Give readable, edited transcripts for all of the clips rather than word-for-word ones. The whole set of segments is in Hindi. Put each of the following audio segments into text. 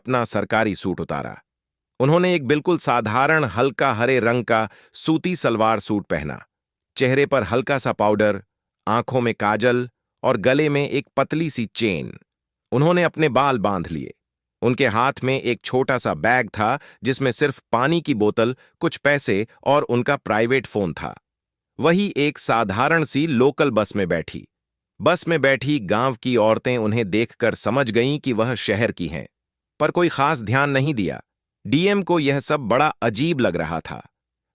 अपना सरकारी सूट उतारा। उन्होंने एक बिल्कुल साधारण हल्का हरे रंग का सूती सलवार सूट पहना, चेहरे पर हल्का सा पाउडर, आंखों में काजल और गले में एक पतली सी चेन। उन्होंने अपने बाल बांध लिए। उनके हाथ में एक छोटा सा बैग था जिसमें सिर्फ पानी की बोतल, कुछ पैसे और उनका प्राइवेट फोन था। वही एक साधारण सी लोकल बस में बैठी। बस में बैठी गांव की औरतें उन्हें देखकर समझ गईं कि वह शहर की हैं, पर कोई खास ध्यान नहीं दिया। डीएम को यह सब बड़ा अजीब लग रहा था।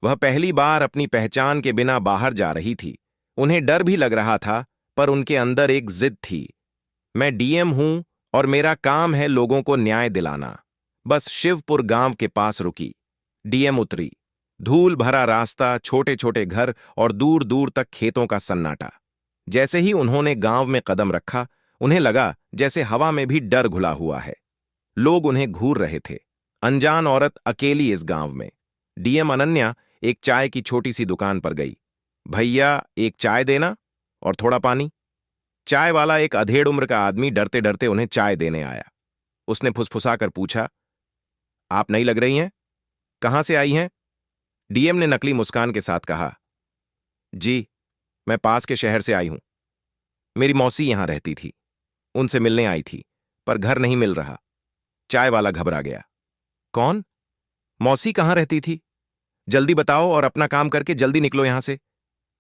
वह पहली बार अपनी पहचान के बिना बाहर जा रही थी। उन्हें डर भी लग रहा था, पर उनके अंदर एक जिद थी। मैं डीएम हूं और मेरा काम है लोगों को न्याय दिलाना। बस शिवपुर गांव के पास रुकी। डीएम उतरी। धूल भरा रास्ता, छोटे छोटे घर और दूर दूर तक खेतों का सन्नाटा। जैसे ही उन्होंने गांव में कदम रखा, उन्हें लगा जैसे हवा में भी डर घुला हुआ है। लोग उन्हें घूर रहे थे। अनजान औरत अकेली इस गांव में। डीएम अनन्या एक चाय की छोटी सी दुकान पर गई। भैया, एक चाय देना और थोड़ा पानी। चाय वाला, एक अधेड़ उम्र का आदमी, डरते डरते उन्हें चाय देने आया। उसने फुसफुसाकर पूछा, आप नई लग रही हैं? कहां से आई हैं? डीएम ने नकली मुस्कान के साथ कहा, जी, मैं पास के शहर से आई हूं। मेरी मौसी यहां रहती थी, उनसे मिलने आई थी, पर घर नहीं मिल रहा। चाय वाला घबरा गया। कौन? मौसी कहां रहती थी? जल्दी बताओ और अपना काम करके जल्दी निकलो यहां से।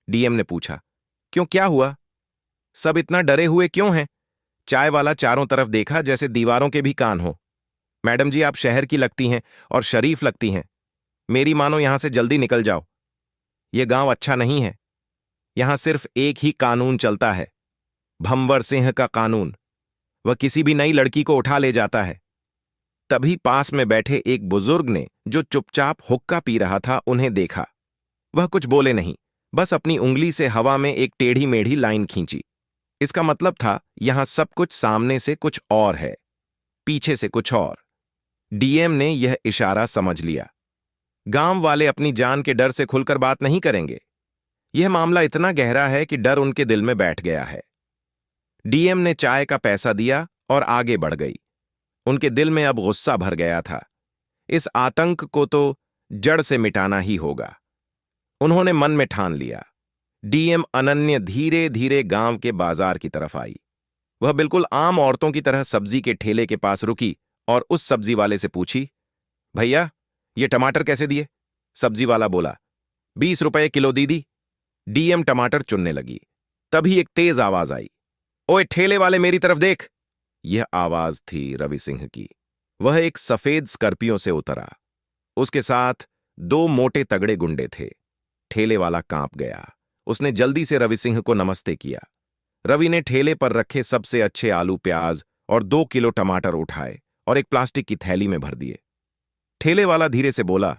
डीएम ने पूछा, क्यों, क्या हुआ? सब इतना डरे हुए क्यों हैं? चाय वाला चारों तरफ देखा जैसे दीवारों के भी कान हो। मैडम जी, आप शहर की लगती हैं और शरीफ लगती हैं। मेरी मानो, यहां से जल्दी निकल जाओ। यह गांव अच्छा नहीं है। यहां सिर्फ एक ही कानून चलता है, भंवर सिंह का कानून। वह किसी भी नई लड़की को उठा ले जाता है। तभी पास में बैठे एक बुजुर्ग ने, जो चुपचाप हुक्का पी रहा था, उन्हें देखा। वह कुछ बोले नहीं, बस अपनी उंगली से हवा में एक टेढ़ी मेढ़ी लाइन खींची। इसका मतलब था, यहां सब कुछ सामने से कुछ और है, पीछे से कुछ और। डीएम ने यह इशारा समझ लिया। गांव वाले अपनी जान के डर से खुलकर बात नहीं करेंगे। यह मामला इतना गहरा है कि डर उनके दिल में बैठ गया है। डीएम ने चाय का पैसा दिया और आगे बढ़ गई। उनके दिल में अब गुस्सा भर गया था। इस आतंक को तो जड़ से मिटाना ही होगा। उन्होंने मन में ठान लिया। डीएम अनन्य धीरे धीरे गांव के बाजार की तरफ आई। वह बिल्कुल आम औरतों की तरह सब्जी के ठेले के पास रुकी और उस सब्जी वाले से पूछी, भैया, ये टमाटर कैसे दिए? सब्जी वाला बोला, 20 रुपए किलो दीदी। डीएम टमाटर चुनने लगी। तभी एक तेज आवाज आई, ओए ठेले वाले, मेरी तरफ देख। यह आवाज थी रवि सिंह की। वह एक सफेद स्कॉर्पियो से उतरा। उसके साथ 2 मोटे तगड़े गुंडे थे। ठेले वाला कांप गया। उसने जल्दी से रवि सिंह को नमस्ते किया। रवि ने ठेले पर रखे सबसे अच्छे आलू, प्याज और 2 किलो टमाटर उठाए और एक प्लास्टिक की थैली में भर दिए। ठेले वाला धीरे से बोला,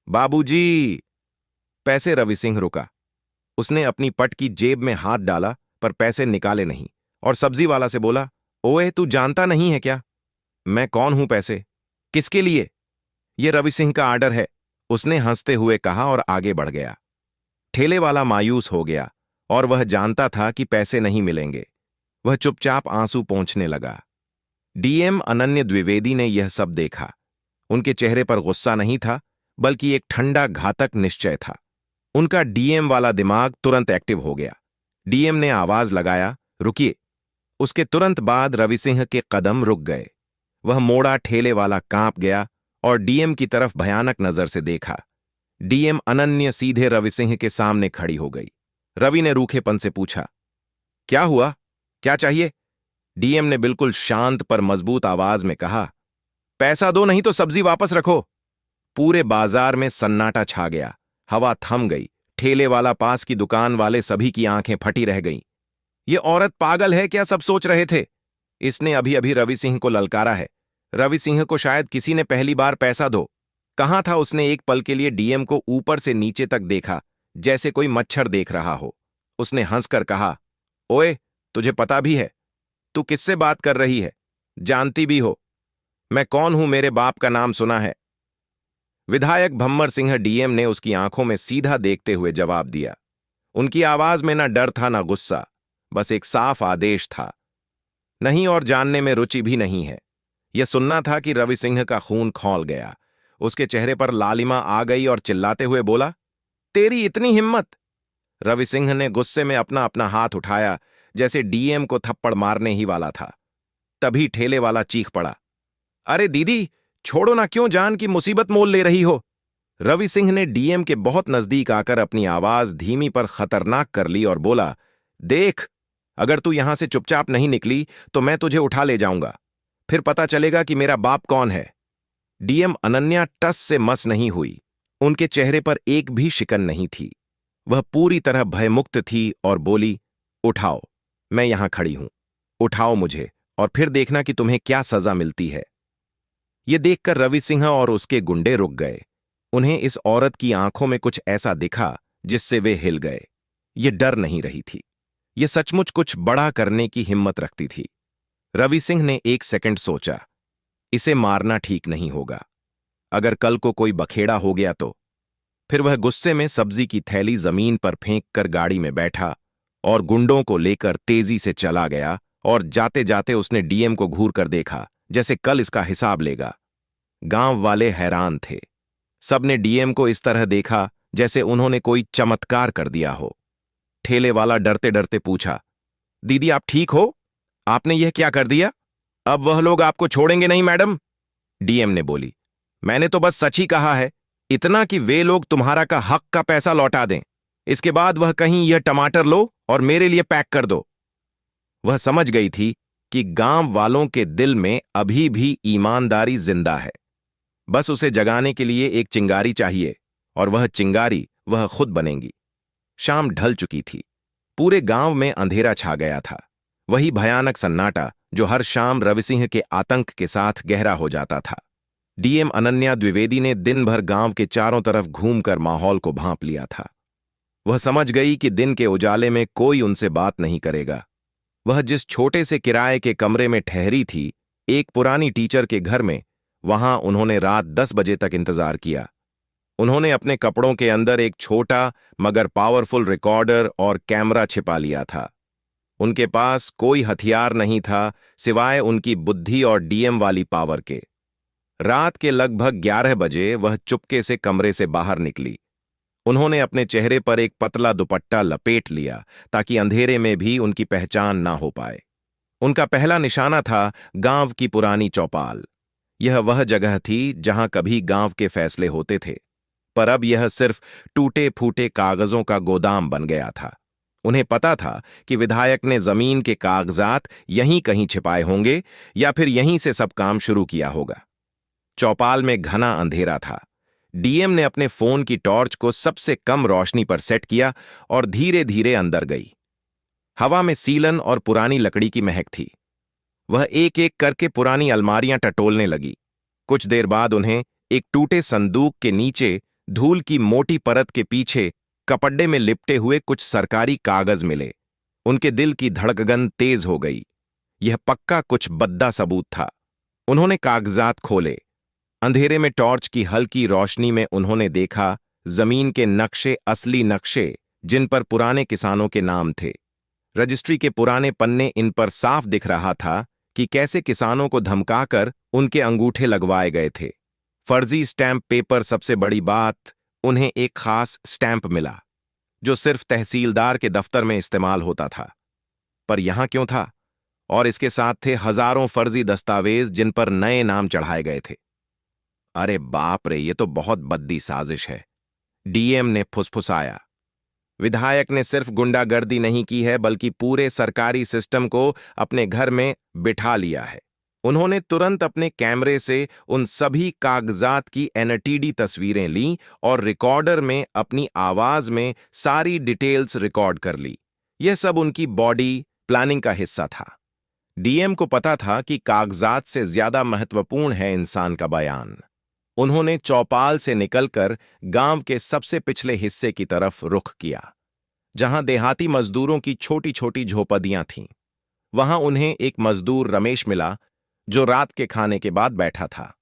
बाबूजी। पैसे? रवि सिंह रुका। उसने अपनी पट की जेब में हाथ डाला, पर पैसे निकाले नहीं, और सब्जी वाला से बोला, ओए, तू जानता नहीं है क्या? मैं कौन हूं? पैसे किसके लिए? यह रवि सिंह का आर्डर है, उसने हंसते हुए कहा और आगे बढ़ गया। ठेले वाला मायूस हो गया और वह जानता था कि पैसे नहीं मिलेंगे। वह चुपचाप आंसू पोंछने लगा। डीएम अनन्य द्विवेदी ने यह सब देखा। उनके चेहरे पर गुस्सा नहीं था, बल्कि एक ठंडा घातक निश्चय था। उनका डीएम वाला दिमाग तुरंत एक्टिव हो गया। डीएम ने आवाज लगाया, रुकिए। उसके तुरंत बाद रवि सिंह के कदम रुक गए। वह मोड़ा ठेले वाला कांप गया और डीएम की तरफ भयानक नजर से देखा। डीएम अनन्य सीधे रवि सिंह के सामने खड़ी हो गई। रवि ने रूखेपन से पूछा, क्या हुआ, क्या चाहिए? डीएम ने बिल्कुल शांत पर मजबूत आवाज में कहा, पैसा दो, नहीं तो सब्जी वापस रखो। पूरे बाजार में सन्नाटा छा गया। हवा थम गई। ठेले वाला, पास की दुकान वाले, सभी की आंखें फटी रह गईं। ये औरत पागल है क्या, सब सोच रहे थे। इसने अभी अभी रवि सिंह को ललकारा है। रवि सिंह को शायद किसी ने पहली बार पैसा दो कहा था। उसने एक पल के लिए डीएम को ऊपर से नीचे तक देखा, जैसे कोई मच्छर देख रहा हो। उसने हंसकर कहा, ओए, तुझे पता भी है तू किससे बात कर रही है? जानती भी हो मैं कौन हूं? मेरे बाप का नाम सुना है? विधायक भम्मर सिंह। डीएम ने उसकी आंखों में सीधा देखते हुए जवाब दिया। उनकी आवाज में ना डर था ना गुस्सा, बस एक साफ आदेश था। नहीं, और जानने में रुचि भी नहीं है। यह सुनना था कि रवि सिंह का खून खौल गया। उसके चेहरे पर लालिमा आ गई और चिल्लाते हुए बोला, तेरी इतनी हिम्मत! रवि सिंह ने गुस्से में अपना अपना हाथ उठाया, जैसे डीएम को थप्पड़ मारने ही वाला था। तभी ठेले वाला चीख पड़ा, अरे दीदी, छोड़ो ना, क्यों जान की मुसीबत मोल ले रही हो? रवि सिंह ने डीएम के बहुत नजदीक आकर अपनी आवाज धीमी पर खतरनाक कर ली और बोला, देख, अगर तू यहां से चुपचाप नहीं निकली तो मैं तुझे उठा ले जाऊंगा। फिर पता चलेगा कि मेरा बाप कौन है। डीएम अनन्या टस से मस नहीं हुई। उनके चेहरे पर एक भी शिकन नहीं थी। वह पूरी तरह भयमुक्त थी और बोली, उठाओ, मैं यहां खड़ी हूं। उठाओ मुझे और फिर देखना कि तुम्हें क्या सजा मिलती है। यह देखकर रवि सिंह और उसके गुंडे रुक गए। उन्हें इस औरत की आंखों में कुछ ऐसा दिखा जिससे वे हिल गए। ये डर नहीं रही थी, ये सचमुच कुछ बड़ा करने की हिम्मत रखती थी। रवि सिंह ने एक सेकंड सोचा, इसे मारना ठीक नहीं होगा। अगर कल को कोई बखेड़ा हो गया तो? फिर वह गुस्से में सब्जी की थैली जमीन पर फेंक कर गाड़ी में बैठा और गुंडों को लेकर तेजी से चला गया। और जाते जाते उसने डीएम को घूर कर देखा, जैसे कल इसका हिसाब लेगा। गांव वाले हैरान थे। सबने डीएम को इस तरह देखा जैसे उन्होंने कोई चमत्कार कर दिया हो। ठेले वाला डरते डरते पूछा, दीदी आप ठीक हो? आपने यह क्या कर दिया? अब वह लोग आपको छोड़ेंगे नहीं मैडम। डीएम ने बोली, मैंने तो बस सच ही कहा है, इतना कि वे लोग तुम्हारा का हक का पैसा लौटा दें। इसके बाद वह कहीं यह टमाटर लो और मेरे लिए पैक कर दो। वह समझ गई थी कि गांव वालों के दिल में अभी भी ईमानदारी जिंदा है। बस उसे जगाने के लिए एक चिंगारी चाहिए, और वह चिंगारी वह खुद बनेंगी। शाम ढल चुकी थी। पूरे गांव में अंधेरा छा गया था। वही भयानक सन्नाटा जो हर शाम रवि सिंह के आतंक के साथ गहरा हो जाता था। डीएम अनन्या द्विवेदी ने दिन भर गांव के चारों तरफ घूमकर माहौल को भांप लिया था। वह समझ गई कि दिन के उजाले में कोई उनसे बात नहीं करेगा। वह जिस छोटे से किराए के कमरे में ठहरी थी, एक पुरानी टीचर के घर में, वहां उन्होंने रात 10 बजे तक इंतजार किया। उन्होंने अपने कपड़ों के अंदर एक छोटा मगर पावरफुल रिकॉर्डर और कैमरा छिपा लिया था। उनके पास कोई हथियार नहीं था सिवाय उनकी बुद्धि और डीएम वाली पावर के। रात के लगभग 11 बजे वह चुपके से कमरे से बाहर निकली। उन्होंने अपने चेहरे पर एक पतला दुपट्टा लपेट लिया ताकि अंधेरे में भी उनकी पहचान ना हो पाए। उनका पहला निशाना था गांव की पुरानी चौपाल। यह वह जगह थी जहां कभी गांव के फैसले होते थे, पर अब यह सिर्फ टूटे फूटे कागजों का गोदाम बन गया था। उन्हें पता था कि विधायक ने जमीन के कागजात यहीं कहीं छिपाए होंगे या फिर यहीं से सब काम शुरू किया होगा। चौपाल में घना अंधेरा था। डीएम ने अपने फोन की टॉर्च को सबसे कम रोशनी पर सेट किया और धीरे धीरे अंदर गई। हवा में सीलन और पुरानी लकड़ी की महक थी। वह एक एक करके पुरानी अलमारियां टटोलने लगी। कुछ देर बाद उन्हें एक टूटे संदूक के नीचे धूल की मोटी परत के पीछे कपड़े में लिपटे हुए कुछ सरकारी कागज मिले। उनके दिल की धड़कन तेज हो गई। यह पक्का कुछ बद्दा सबूत था। उन्होंने कागजात खोले। अंधेरे में टॉर्च की हल्की रोशनी में उन्होंने देखा जमीन के नक्शे, असली नक्शे जिन पर पुराने किसानों के नाम थे। रजिस्ट्री के पुराने पन्ने, इन पर साफ दिख रहा था कि कैसे किसानों को धमकाकर उनके अंगूठे लगवाए गए थे। फर्जी स्टैंप पेपर, सबसे बड़ी बात, उन्हें एक खास स्टैंप मिला जो सिर्फ तहसीलदार के दफ्तर में इस्तेमाल होता था। पर यहां क्यों था? और इसके साथ थे हजारों फर्जी दस्तावेज जिन पर नए नाम चढ़ाए गए थे। अरे बाप रे, ये तो बहुत बद्दी साजिश है, डीएम ने फुसफुसाया। विधायक ने सिर्फ गुंडागर्दी नहीं की है, बल्कि पूरे सरकारी सिस्टम को अपने घर में बिठा लिया है। उन्होंने तुरंत अपने कैमरे से उन सभी कागजात की एनटीडी तस्वीरें लीं और रिकॉर्डर में अपनी आवाज में सारी डिटेल्स रिकॉर्ड कर ली। यह सब उनकी बॉडी प्लानिंग का हिस्सा था। डीएम को पता था कि कागजात से ज्यादा महत्वपूर्ण है इंसान का बयान। उन्होंने चौपाल से निकलकर गांव के सबसे पिछले हिस्से की तरफ रुख किया, जहां देहाती मजदूरों की छोटी छोटी झोपड़ियां थीं। वहां उन्हें एक मजदूर रमेश मिला जो रात के खाने के बाद बैठा था।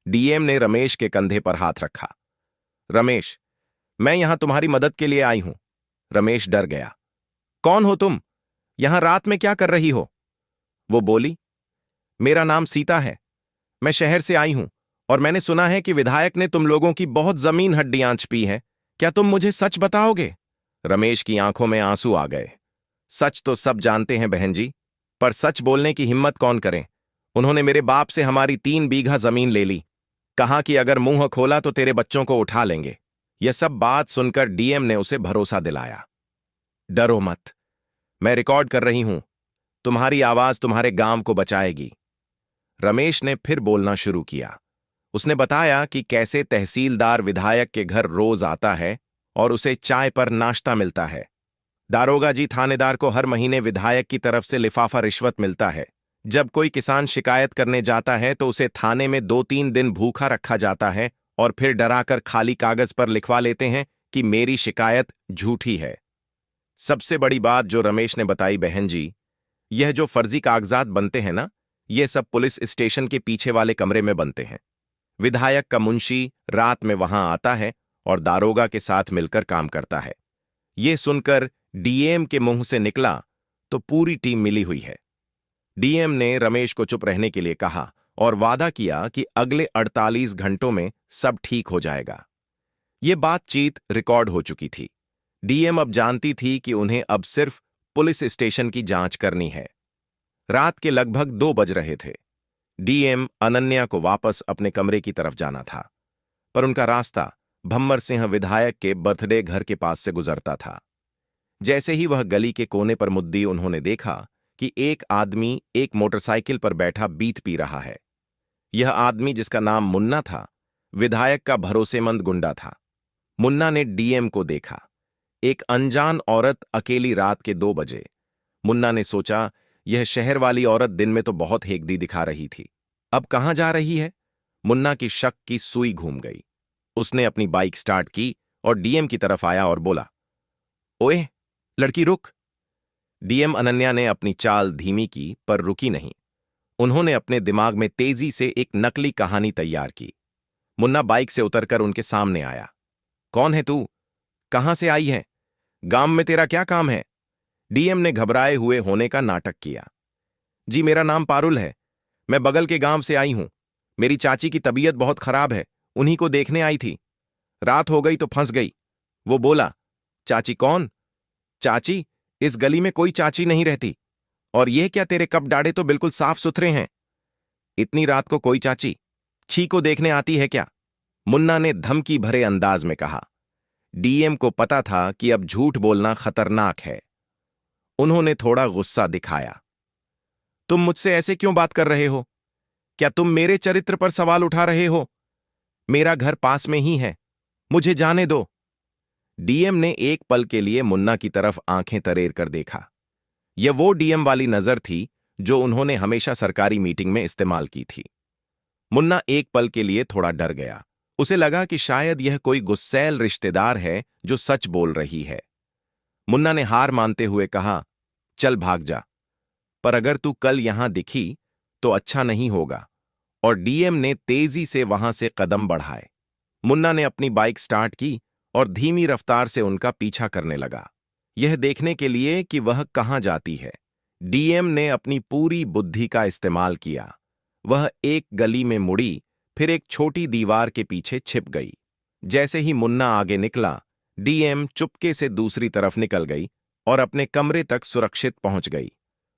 डीएम ने रमेश के कंधे पर हाथ रखा। रमेश, मैं यहां तुम्हारी मदद के लिए आई हूं। रमेश डर गया। कौन हो तुम? यहां रात में क्या कर रही हो? वो बोली, मेरा नाम सीता है। मैं शहर से आई हूं और मैंने सुना है कि विधायक ने तुम लोगों की बहुत जमीन हड्डियां पी हैं। क्या तुम मुझे सच बताओगे? रमेश की आंखों में आंसू आ गए। सच तो सब जानते हैं बहन जी, पर सच बोलने की हिम्मत कौन करे? उन्होंने मेरे बाप से हमारी 3 बीघा जमीन ले ली। कहा कि अगर मुंह खोला तो तेरे बच्चों को उठा लेंगे। यह सब बात सुनकर डीएम ने उसे भरोसा दिलाया। डरो मत, मैं रिकॉर्ड कर रही हूं। तुम्हारी आवाज तुम्हारे गांव को बचाएगी। रमेश ने फिर बोलना शुरू किया। उसने बताया कि कैसे तहसीलदार विधायक के घर रोज आता है और उसे चाय पर नाश्ता मिलता है। दारोगा जी थानेदार को हर महीने विधायक की तरफ से लिफाफा रिश्वत मिलता है। जब कोई किसान शिकायत करने जाता है तो उसे थाने में 2-3 दिन भूखा रखा जाता है और फिर डराकर खाली कागज पर लिखवा लेते हैं कि मेरी शिकायत झूठी है। सबसे बड़ी बात जो रमेश ने बताई बहन जी, यह जो फर्जी कागजात बनते हैं ना, ये सब पुलिस स्टेशन के पीछे वाले कमरे में बनते हैं। विधायक का मुंशी रात में वहां आता है और दारोगा के साथ मिलकर काम करता है। ये सुनकर डीएम के मुंह से निकला तो पूरी टीम मिली हुई है। डीएम ने रमेश को चुप रहने के लिए कहा और वादा किया कि अगले 48 घंटों में सब ठीक हो जाएगा। ये बातचीत रिकॉर्ड हो चुकी थी। डीएम अब जानती थी कि उन्हें अब सिर्फ पुलिस स्टेशन की जांच करनी है। रात के लगभग 2 बज रहे थे। डीएम अनन्या को वापस अपने कमरे की तरफ जाना था, पर उनका रास्ता भम्मर सिंह विधायक के बर्थडे घर के पास से गुजरता था। जैसे ही वह गली के कोने पर मुद्दी, उन्होंने देखा कि एक आदमी एक मोटरसाइकिल पर बैठा बीत पी रहा है। यह आदमी, जिसका नाम मुन्ना था, विधायक का भरोसेमंद गुंडा था। मुन्ना ने डीएम को देखा। एक अनजान औरत अकेली रात के 2 बजे। मुन्ना ने सोचा, यह शहर वाली औरत दिन में तो बहुत हेकदी दिखा रही थी, अब कहां जा रही है? मुन्ना की शक की सुई घूम गई। उसने अपनी बाइक स्टार्ट की और डीएम की तरफ आया और बोला, ओए लड़की रुक। डीएम अनन्या ने अपनी चाल धीमी की, पर रुकी नहीं। उन्होंने अपने दिमाग में तेजी से एक नकली कहानी तैयार की। मुन्ना बाइक से उतरकर उनके सामने आया। कौन है तू? कहां से आई है? गांव में तेरा क्या काम है? डीएम ने घबराए हुए होने का नाटक किया। जी, मेरा नाम पारुल है। मैं बगल के गांव से आई हूं। मेरी चाची की तबीयत बहुत खराब है, उन्हीं को देखने आई थी। रात हो गई तो फंस गई। वो बोला, चाची कौन? चाची? इस गली में कोई चाची नहीं रहती। और यह क्या, तेरे कप डाड़े तो बिल्कुल साफ सुथरे हैं। इतनी रात को कोई चाची छी को देखने आती है क्या? मुन्ना ने धमकी भरे अंदाज में कहा। डीएम को पता था कि अब झूठ बोलना खतरनाक है। उन्होंने थोड़ा गुस्सा दिखाया। तुम मुझसे ऐसे क्यों बात कर रहे हो? क्या तुम मेरे चरित्र पर सवाल उठा रहे हो? मेरा घर पास में ही है, मुझे जाने दो। डीएम ने एक पल के लिए मुन्ना की तरफ आंखें तरेर कर देखा। यह वो डीएम वाली नजर थी जो उन्होंने हमेशा सरकारी मीटिंग में इस्तेमाल की थी। मुन्ना एक पल के लिए थोड़ा डर गया। उसे लगा कि शायद यह कोई गुस्सैल रिश्तेदार है जो सच बोल रही है। मुन्ना ने हार मानते हुए कहा, चल भाग जा, पर अगर तू कल यहां दिखी तो अच्छा नहीं होगा। और डीएम ने तेजी से वहां से कदम बढ़ाए। मुन्ना ने अपनी बाइक स्टार्ट की और धीमी रफ्तार से उनका पीछा करने लगा, यह देखने के लिए कि वह कहां जाती है। डीएम ने अपनी पूरी बुद्धि का इस्तेमाल किया। वह एक गली में मुड़ी, फिर एक छोटी दीवार के पीछे छिप गई। जैसे ही मुन्ना आगे निकला, डीएम चुपके से दूसरी तरफ निकल गई और अपने कमरे तक सुरक्षित पहुंच गई।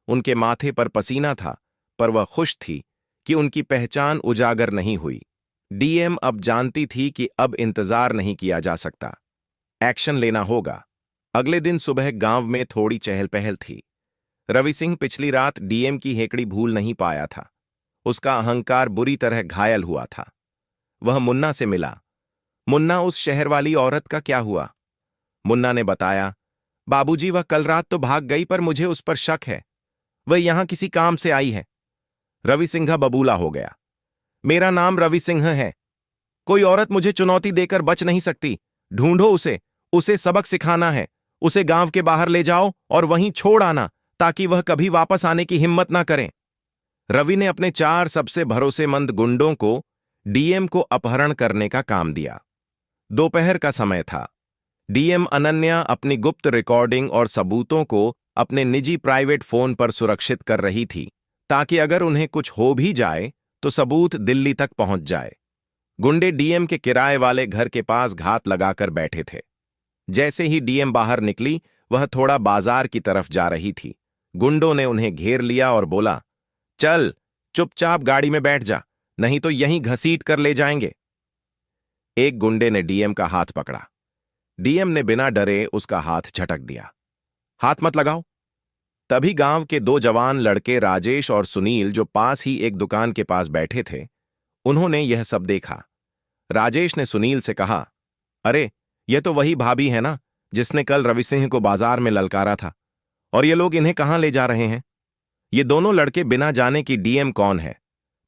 उनके माथे पर पसीना था, पर वह खुश थी कि उनकी पहचान उजागर नहीं हुई। डीएम अब जानती थी कि अब इंतजार नहीं किया जा सकता, एक्शन लेना होगा। अगले दिन सुबह गांव में थोड़ी चहल पहल थी। रवि सिंह पिछली रात डीएम की हेकड़ी भूल नहीं पाया था। उसका अहंकार बुरी तरह घायल हुआ था। वह मुन्ना से मिला। मुन्ना, उस शहर वाली औरत का क्या हुआ? मुन्ना ने बताया, बाबूजी, वह कल रात तो भाग गई, पर मुझे उस पर शक है। वह यहां किसी काम से आई है। रवि सिंह बबूला हो गया। मेरा नाम रवि सिंह है। कोई औरत मुझे चुनौती देकर बच नहीं सकती। ढूंढो उसे, उसे सबक सिखाना है। उसे गांव के बाहर ले जाओ और वहीं छोड़ आना, ताकि वह कभी वापस आने की हिम्मत ना करें। रवि ने अपने 4 सबसे भरोसेमंद गुंडों को डीएम को अपहरण करने का काम दिया। दोपहर का समय था। डीएम अनन्या अपनी गुप्त रिकॉर्डिंग और सबूतों को अपने निजी प्राइवेट फोन पर सुरक्षित कर रही थी, ताकि अगर उन्हें कुछ हो भी जाए तो सबूत दिल्ली तक पहुंच जाए। गुंडे डीएम के किराए वाले घर के पास घात लगाकर बैठे थे। जैसे ही डीएम बाहर निकली, वह थोड़ा बाजार की तरफ जा रही थी। गुंडों ने उन्हें घेर लिया और बोला, चल चुपचाप गाड़ी में बैठ जा, नहीं तो यहीं घसीट कर ले जाएंगे। एक गुंडे ने डीएम का हाथ पकड़ा। डीएम ने बिना डरे उसका हाथ झटक दिया। हाथ मत लगाओ। तभी गांव के दो जवान लड़के राजेश और सुनील, जो पास ही एक दुकान के पास बैठे थे, उन्होंने यह सब देखा। राजेश ने सुनील से कहा, अरे ये तो वही भाभी है ना जिसने कल रवि सिंह को बाजार में ललकारा था, और ये लोग इन्हें कहां ले जा रहे हैं? ये दोनों लड़के बिना जाने कि डीएम कौन है,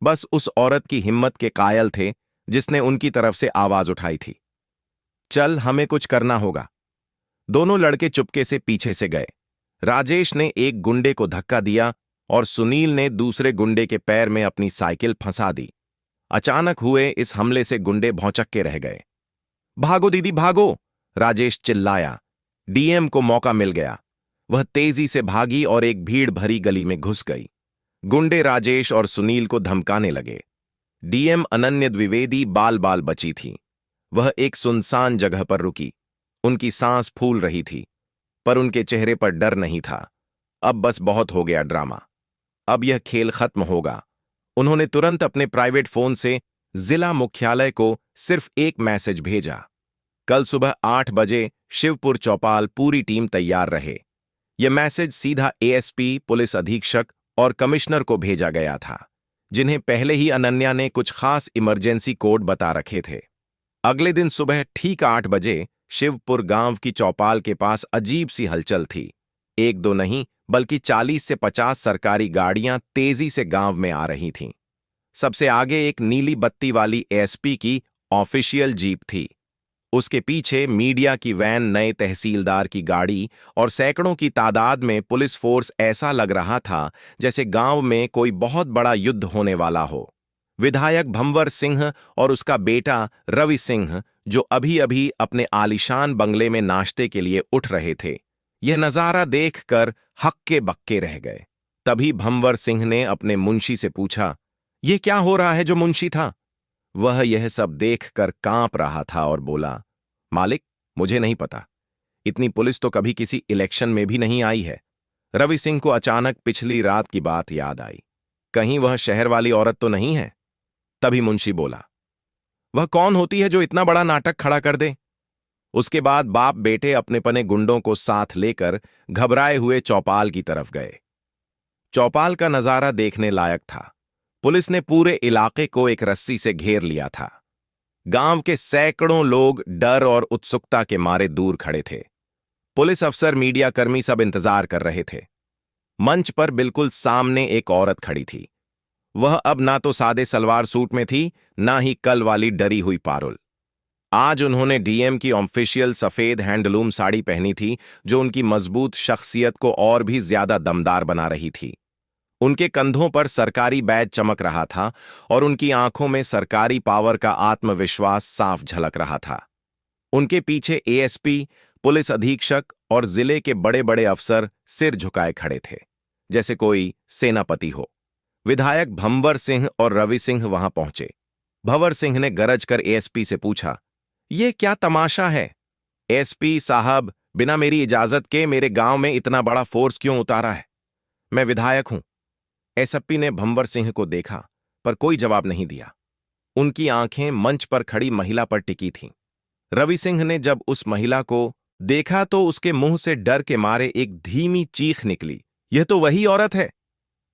बस उस औरत की हिम्मत के कायल थे जिसने उनकी तरफ से आवाज उठाई थी। चल, हमें कुछ करना होगा। दोनों लड़के चुपके से पीछे से गए। राजेश ने एक गुंडे को धक्का दिया और सुनील ने दूसरे गुंडे के पैर में अपनी साइकिल फंसा दी। अचानक हुए इस हमले से गुंडे भौंचक्के रह गए। भागो दीदी भागो, राजेश चिल्लाया। डीएम को मौका मिल गया। वह तेजी से भागी और एक भीड़ भरी गली में घुस गई। गुंडे राजेश और सुनील को धमकाने लगे। डीएम अनन्या द्विवेदी बाल बाल बची थी। वह एक सुनसान जगह पर रुकी। उनकी सांस फूल रही थी, पर उनके चेहरे पर डर नहीं था। अब बस बहुत हो गया ड्रामा, अब यह खेल खत्म होगा। उन्होंने तुरंत अपने प्राइवेट फोन से जिला मुख्यालय को सिर्फ एक मैसेज भेजा, कल सुबह 8 बजे शिवपुर चौपाल, पूरी टीम तैयार रहे। यह मैसेज सीधा एएसपी, पुलिस अधीक्षक और कमिश्नर को भेजा गया था, जिन्हें पहले ही अनन्या ने कुछ खास इमरजेंसी कोड बता रखे थे। अगले दिन सुबह ठीक 8 बजे शिवपुर गांव की चौपाल के पास अजीब सी हलचल थी। एक दो नहीं, बल्कि 40 से 50 सरकारी गाड़ियां तेजी से गांव में आ रही थीं। सबसे आगे एक नीली बत्ती वाली एएसपी की ऑफिशियल जीप थी। उसके पीछे मीडिया की वैन, नए तहसीलदार की गाड़ी और सैकड़ों की तादाद में पुलिस फोर्स। ऐसा लग रहा था जैसे गांव में कोई बहुत बड़ा युद्ध होने वाला हो। विधायक भंवर सिंह और उसका बेटा रवि सिंह, जो अभी अभी अपने आलीशान बंगले में नाश्ते के लिए उठ रहे थे, यह नजारा देखकर हक्के बक्के रह गए। तभी भंवर सिंह ने अपने मुंशी से पूछा, यह क्या हो रहा है जो मुंशी था? वह यह सब देखकर कांप रहा था और बोला, मालिक, मुझे नहीं पता। इतनी पुलिस तो कभी किसी इलेक्शन में भी नहीं आई है। रवि सिंह को अचानक पिछली रात की बात याद आई। कहीं वह शहर वाली औरत तो नहीं है? तभी मुंशी बोला, वह कौन होती है जो इतना बड़ा नाटक खड़ा कर दे? उसके बाद बाप बेटे अपने पने गुंडों को साथ लेकर घबराए हुए चौपाल की तरफ गए। चौपाल का नजारा देखने लायक था। पुलिस ने पूरे इलाके को एक रस्सी से घेर लिया था। गांव के सैकड़ों लोग डर और उत्सुकता के मारे दूर खड़े थे। पुलिस अफसर, मीडियाकर्मी सब इंतजार कर रहे थे। मंच पर बिल्कुल सामने एक औरत खड़ी थी। वह अब ना तो सादे सलवार सूट में थी, ना ही कल वाली डरी हुई पारुल। आज उन्होंने डीएम की ऑफिशियल सफेद हैंडलूम साड़ी पहनी थी, जो उनकी मजबूत शख्सियत को और भी ज्यादा दमदार बना रही थी। उनके कंधों पर सरकारी बैज चमक रहा था और उनकी आंखों में सरकारी पावर का आत्मविश्वास साफ झलक रहा था। उनके पीछे एएसपी, पुलिस अधीक्षक और जिले के बड़े बड़े अफसर सिर झुकाए खड़े थे, जैसे कोई सेनापति हो। विधायक भंवर सिंह और रवि सिंह वहां पहुंचे। भंवर सिंह ने गरज कर एएसपी से पूछा, ये क्या तमाशा है? एसपी साहब, बिना मेरी इजाजत के मेरे गांव में इतना बड़ा फोर्स क्यों उतारा है? मैं विधायक हूं। एसपी ने भंवर सिंह को देखा, पर कोई जवाब नहीं दिया। उनकी आंखें मंच पर खड़ी महिला पर टिकी थीं। रवि सिंह ने जब उस महिला को देखा तो उसके मुंह से डर के मारे एक धीमी चीख निकली, यह तो वही औरत है।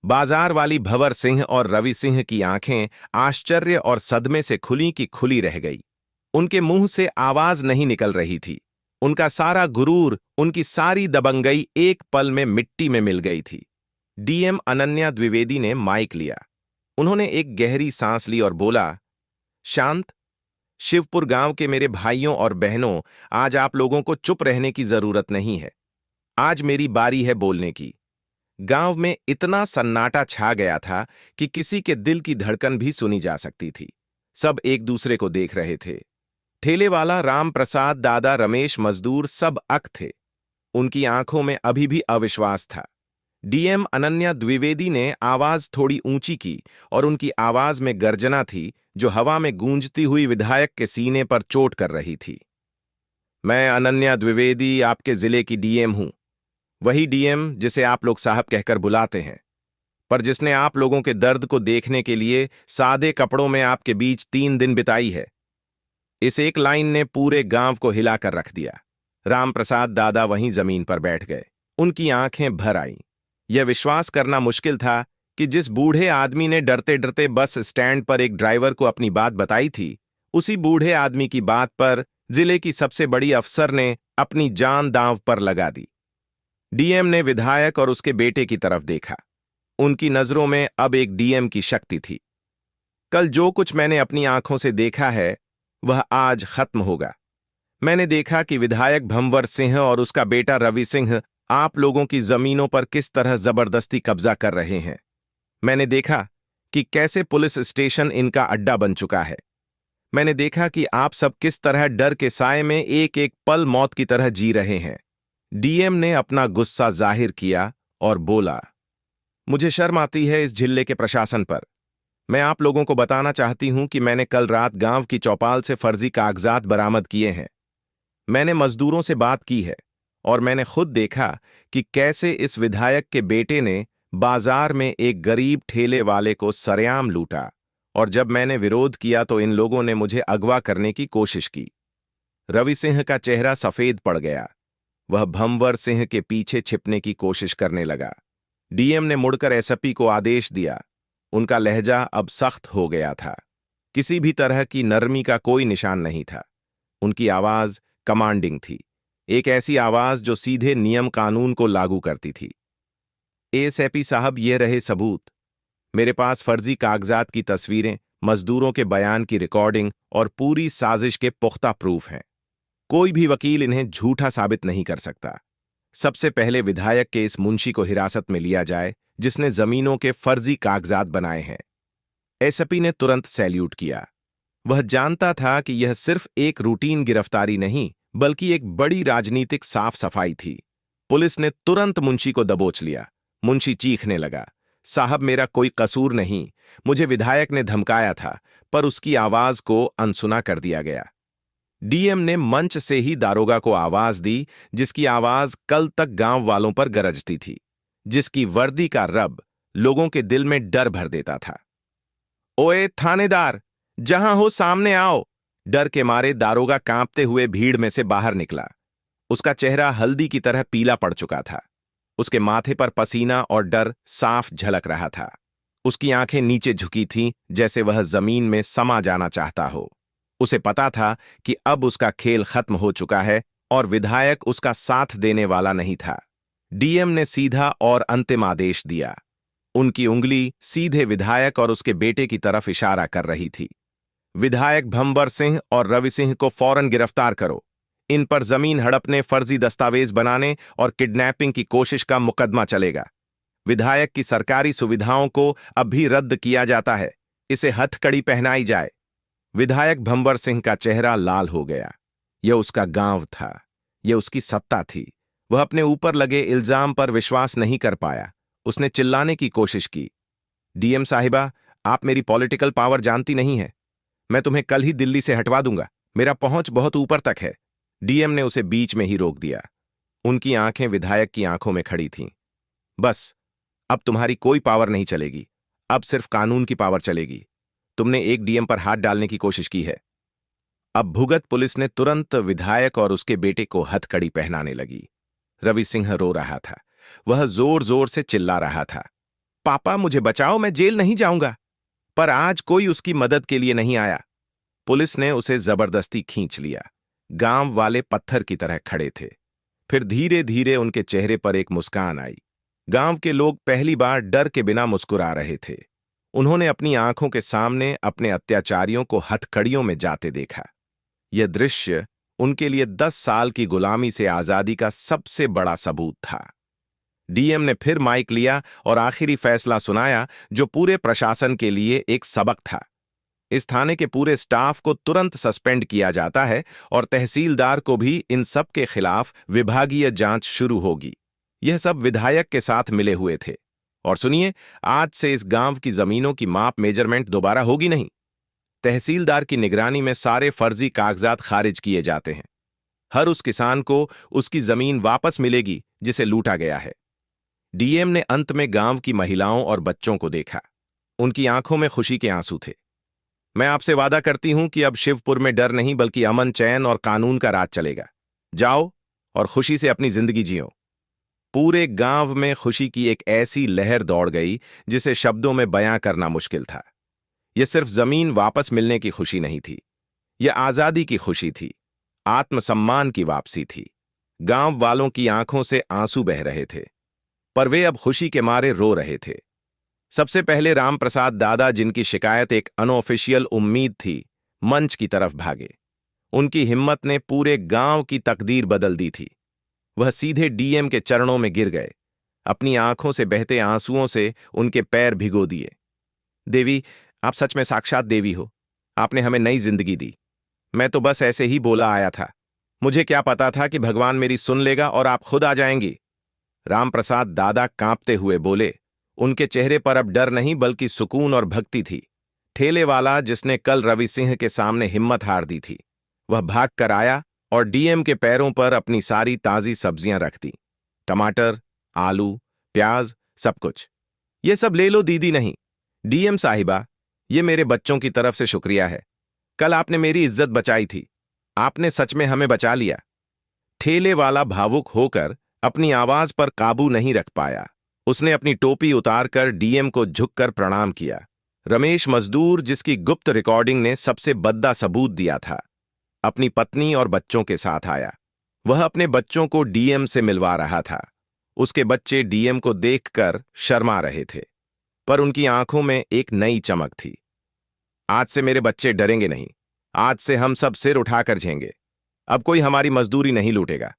बाजार वाली भंवर सिंह और रवि सिंह की आंखें आश्चर्य और सदमे से खुली की खुली रह गई। उनके मुंह से आवाज नहीं निकल रही थी। उनका सारा गुरूर, उनकी सारी दबंगई एक पल में मिट्टी में मिल गई थी। डीएम अनन्या द्विवेदी ने माइक लिया। उन्होंने एक गहरी सांस ली और बोला, शांत, शिवपुर गांव के मेरे भाइयों और बहनों, आज आप लोगों को चुप रहने की जरूरत नहीं है। आज मेरी बारी है बोलने की। गांव में इतना सन्नाटा छा गया था कि किसी के दिल की धड़कन भी सुनी जा सकती थी। सब एक दूसरे को देख रहे थे। ठेले वाला राम प्रसाद, दादा रमेश, मजदूर सब अक थे। उनकी आंखों में अभी भी अविश्वास था। डीएम अनन्या द्विवेदी ने आवाज थोड़ी ऊंची की और उनकी आवाज में गर्जना थी जो हवा में गूंजती हुई विधायक के सीने पर चोट कर रही थी। मैं अनन्या द्विवेदी आपके जिले की डीएम हूं, वही डीएम जिसे आप लोग साहब कहकर बुलाते हैं, पर जिसने आप लोगों के दर्द को देखने के लिए सादे कपड़ों में आपके बीच 3 दिन बिताई है। इस एक लाइन ने पूरे गांव को हिलाकर रख दिया। रामप्रसाद दादा वहीं जमीन पर बैठ गए। उनकी आंखें भर आईं। यह विश्वास करना मुश्किल था कि जिस बूढ़े आदमी ने डरते डरते बस स्टैंड पर एक ड्राइवर को अपनी बात बताई थी, उसी बूढ़े आदमी की बात पर जिले की सबसे बड़ी अफसर ने अपनी जान दांव पर लगा दी। डीएम ने विधायक और उसके बेटे की तरफ देखा। उनकी नजरों में अब एक डीएम की शक्ति थी। कल जो कुछ मैंने अपनी आंखों से देखा है वह आज खत्म होगा। मैंने देखा कि विधायक भंवर सिंह और उसका बेटा रवि सिंह आप लोगों की जमीनों पर किस तरह जबरदस्ती कब्जा कर रहे हैं। मैंने देखा कि कैसे पुलिस स्टेशन इनका अड्डा बन चुका है। मैंने देखा कि आप सब किस तरह डर के साए में एक एक पल मौत की तरह जी रहे हैं। डीएम ने अपना गुस्सा जाहिर किया और बोला, मुझे शर्म आती है इस जिले के प्रशासन पर। मैं आप लोगों को बताना चाहती हूं कि मैंने कल रात गांव की चौपाल से फर्जी कागजात बरामद किए हैं। मैंने मजदूरों से बात की है और मैंने खुद देखा कि कैसे इस विधायक के बेटे ने बाजार में एक गरीब ठेले वाले को सरेआम लूटा, और जब मैंने विरोध किया तो इन लोगों ने मुझे अगवा करने की कोशिश की। रवि सिंह का चेहरा सफेद पड़ गया। वह भंवर सिंह के पीछे छिपने की कोशिश करने लगा। डीएम ने मुड़कर एसपी को आदेश दिया। उनका लहजा अब सख्त हो गया था। किसी भी तरह की नरमी का कोई निशान नहीं था। उनकी आवाज कमांडिंग थी, एक ऐसी आवाज जो सीधे नियम कानून को लागू करती थी। एसपी साहब, ये रहे सबूत। मेरे पास फर्जी कागजात की तस्वीरें, मजदूरों के बयान की रिकॉर्डिंग और पूरी साजिश के पुख्ता प्रूफ हैं। कोई भी वकील इन्हें झूठा साबित नहीं कर सकता। सबसे पहले विधायक के इस मुंशी को हिरासत में लिया जाए जिसने जमीनों के फर्जी कागजात बनाए हैं। एसपी ने तुरंत सैल्यूट किया। वह जानता था कि यह सिर्फ एक रूटीन गिरफ्तारी नहीं बल्कि एक बड़ी राजनीतिक साफ सफाई थी। पुलिस ने तुरंत मुंशी को दबोच लिया। मुंशी चीखने लगा, साहब मेरा कोई कसूर नहीं, मुझे विधायक ने धमकाया था, पर उसकी आवाज को अनसुना कर दिया गया। डीएम ने मंच से ही दारोगा को आवाज दी, जिसकी आवाज कल तक गांव वालों पर गरजती थी, जिसकी वर्दी का रब लोगों के दिल में डर भर देता था। ओए थानेदार, जहां हो सामने आओ। डर के मारे दारोगा कांपते हुए भीड़ में से बाहर निकला। उसका चेहरा हल्दी की तरह पीला पड़ चुका था। उसके माथे पर पसीना और डर साफ झलक रहा था। उसकी आंखें नीचे झुकी थीं जैसे वह जमीन में समा जाना चाहता हो। उसे पता था कि अब उसका खेल खत्म हो चुका है और विधायक उसका साथ देने वाला नहीं था। डीएम ने सीधा और अंतिम आदेश दिया। उनकी उंगली सीधे विधायक और उसके बेटे की तरफ इशारा कर रही थी। विधायक भंवर सिंह और रवि सिंह को फौरन गिरफ्तार करो। इन पर जमीन हड़पने, फर्जी दस्तावेज बनाने और किडनैपिंग की कोशिश का मुकदमा चलेगा। विधायक की सरकारी सुविधाओं को अब भी रद्द किया जाता है। इसे हथकड़ी पहनाई जाए। विधायक भंवर सिंह का चेहरा लाल हो गया। यह उसका गांव था, यह उसकी सत्ता थी। वह अपने ऊपर लगे इल्जाम पर विश्वास नहीं कर पाया। उसने चिल्लाने की कोशिश की, डीएम साहिबा, आप मेरी पॉलिटिकल पावर जानती नहीं है। मैं तुम्हें कल ही दिल्ली से हटवा दूंगा। मेरा पहुंच बहुत ऊपर तक है। डीएम ने उसे बीच में ही रोक दिया। उनकी आंखें विधायक की आंखों में खड़ी थीं। बस, अब तुम्हारी कोई पावर नहीं चलेगी। अब सिर्फ कानून की पावर चलेगी। तुमने एक डीएम पर हाथ डालने की कोशिश की है। अब भुगत पुलिस ने तुरंत विधायक और उसके बेटे को हथकड़ी पहनाने लगी। रवि सिंह रो रहा था। वह जोर जोर से चिल्ला रहा था, पापा मुझे बचाओ, मैं जेल नहीं जाऊंगा। पर आज कोई उसकी मदद के लिए नहीं आया। पुलिस ने उसे जबरदस्ती खींच लिया। गांव वाले पत्थर की तरह खड़े थे। फिर धीरे धीरे उनके चेहरे पर एक मुस्कान आई। गांव के लोग पहली बार डर के बिना मुस्कुरा रहे थे। उन्होंने अपनी आंखों के सामने अपने अत्याचारियों को हथकड़ियों में जाते देखा। यह दृश्य उनके लिए 10 साल की गुलामी से आजादी का सबसे बड़ा सबूत था। डीएम ने फिर माइक लिया और आखिरी फैसला सुनाया, जो पूरे प्रशासन के लिए एक सबक था। इस थाने के पूरे स्टाफ को तुरंत सस्पेंड किया जाता है और तहसीलदार को भी इन सब के खिलाफ विभागीय जांच शुरू होगी। यह सब विधायक के साथ मिले हुए थे। और सुनिए, आज से इस गांव की जमीनों की माप मेजरमेंट दोबारा होगी नहीं। तहसीलदार की निगरानी में सारे फर्जी कागजात खारिज किए जाते हैं। हर उस किसान को उसकी जमीन वापस मिलेगी जिसे लूटा गया है। डीएम ने अंत में गांव की महिलाओं और बच्चों को देखा। उनकी आंखों में खुशी के आंसू थे। मैं आपसे वादा करती हूं कि अब शिवपुर में डर नहीं बल्कि अमन, चैन और कानून का राज चलेगा। जाओ और खुशी से अपनी जिंदगी जियो। पूरे गांव में खुशी की एक ऐसी लहर दौड़ गई जिसे शब्दों में बयां करना मुश्किल था। यह सिर्फ जमीन वापस मिलने की खुशी नहीं थी, यह आजादी की खुशी थी, आत्मसम्मान की वापसी थी। गांव वालों की आंखों से आंसू बह रहे थे, पर वे अब खुशी के मारे रो रहे थे। सबसे पहले रामप्रसाद दादा, जिनकी शिकायत एक अनऑफिशियल उम्मीद थी, मंच की तरफ भागे। उनकी हिम्मत ने पूरे गांव की तकदीर बदल दी थी। वह सीधे डीएम के चरणों में गिर गए। अपनी आंखों से बहते आंसुओं से उनके पैर भिगो दिए। देवी, आप सच में साक्षात देवी हो। आपने हमें नई जिंदगी दी। मैं तो बस ऐसे ही बोला आया था। मुझे क्या पता था कि भगवान मेरी सुन लेगा और आप खुद आ जाएंगी। रामप्रसाद दादा कांपते हुए बोले। उनके चेहरे पर अब डर नहीं बल्कि सुकून और भक्ति थी। ठेले वाला जिसने कल रवि सिंह के सामने हिम्मत हार दी थी, वह भाग कर आया और डीएम के पैरों पर अपनी सारी ताजी सब्जियां रख दी। टमाटर, आलू, प्याज, सब कुछ। ये सब ले लो दीदी। नहीं डीएम साहिबा, ये मेरे बच्चों की तरफ से शुक्रिया है। कल आपने मेरी इज्जत बचाई थी। आपने सच में हमें बचा लिया। ठेले वाला भावुक होकर अपनी आवाज पर काबू नहीं रख पाया। उसने अपनी टोपी उतारकर डीएम को झुककर प्रणाम किया। रमेश मजदूर, जिसकी गुप्त रिकॉर्डिंग ने सबसे बद्दा सबूत दिया था, अपनी पत्नी और बच्चों के साथ आया। वह अपने बच्चों को डीएम से मिलवा रहा था। उसके बच्चे डीएम को देखकर शर्मा रहे थे, पर उनकी आंखों में एक नई चमक थी। आज से मेरे बच्चे डरेंगे नहीं। आज से हम सब सिर उठाकर झेंगे। अब कोई हमारी मजदूरी नहीं लूटेगा।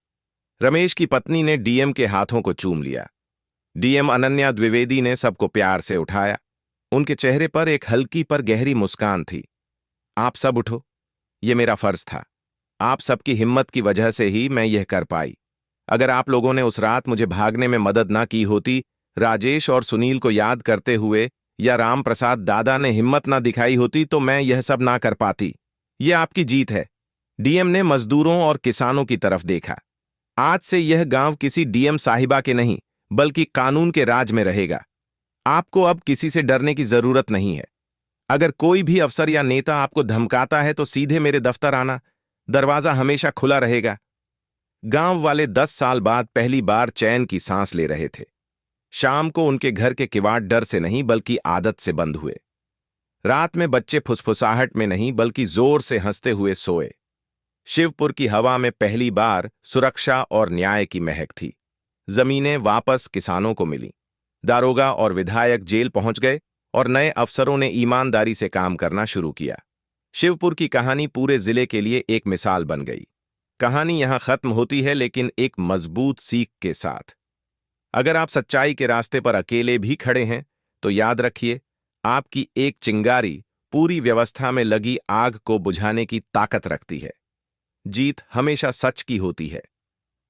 रमेश की पत्नी ने डीएम के हाथों को चूम लिया। डीएम अनन्या द्विवेदी ने सबको प्यार से उठाया। उनके चेहरे पर एक हल्की पर गहरी मुस्कान थी। आप सब उठो, यह मेरा फर्ज था। आप सबकी हिम्मत की वजह से ही मैं यह कर पाई। अगर आप लोगों ने उस रात मुझे भागने में मदद ना की होती, राजेश और सुनील को याद करते हुए, या रामप्रसाद दादा ने हिम्मत ना दिखाई होती, तो मैं यह सब ना कर पाती। यह आपकी जीत है। डीएम ने मजदूरों और किसानों की तरफ देखा। आज से यह गांव किसी डीएम साहिबा के नहीं बल्कि कानून के राज में रहेगा। आपको अब किसी से डरने की जरूरत नहीं है। अगर कोई भी अफसर या नेता आपको धमकाता है तो सीधे मेरे दफ्तर आना। दरवाजा हमेशा खुला रहेगा। गांव वाले 10 साल बाद पहली बार चैन की सांस ले रहे थे। शाम को उनके घर के किवाड़ डर से नहीं बल्कि आदत से बंद हुए। रात में बच्चे फुसफुसाहट में नहीं बल्कि जोर से हंसते हुए सोए। शिवपुर की हवा में पहली बार सुरक्षा और न्याय की महक थी। जमीनें वापस किसानों को मिली। दारोगा और विधायक जेल पहुंच गए और नए अफसरों ने ईमानदारी से काम करना शुरू किया। शिवपुर की कहानी पूरे जिले के लिए एक मिसाल बन गई। कहानी यहां खत्म होती है, लेकिन एक मजबूत सीख के साथ। अगर आप सच्चाई के रास्ते पर अकेले भी खड़े हैं तो याद रखिए, आपकी एक चिंगारी पूरी व्यवस्था में लगी आग को बुझाने की ताकत रखती है। जीत हमेशा सच की होती है।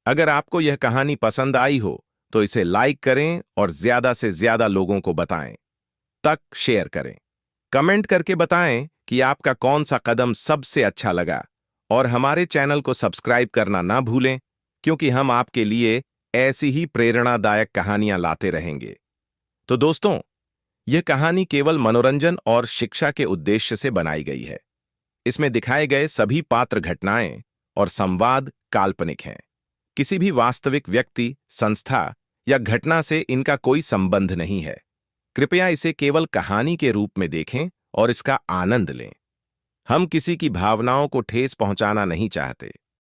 अगर आपको यह कहानी पसंद आई हो तो इसे लाइक करें और ज्यादा से ज्यादा लोगों को बताएं, तक शेयर करें। कमेंट करके बताएं कि आपका कौन सा कदम सबसे अच्छा लगा, और हमारे चैनल को सब्सक्राइब करना ना भूलें, क्योंकि हम आपके लिए ऐसी ही प्रेरणादायक कहानियां लाते रहेंगे। तो दोस्तों, यह कहानी केवल मनोरंजन और शिक्षा के उद्देश्य से बनाई गई है। इसमें दिखाए गए सभी पात्र, घटनाएं और संवाद काल्पनिक हैं। किसी भी वास्तविक व्यक्ति, संस्था या घटना से इनका कोई संबंध नहीं है। कृपया इसे केवल कहानी के रूप में देखें और इसका आनंद लें। हम किसी की भावनाओं को ठेस पहुंचाना नहीं चाहते।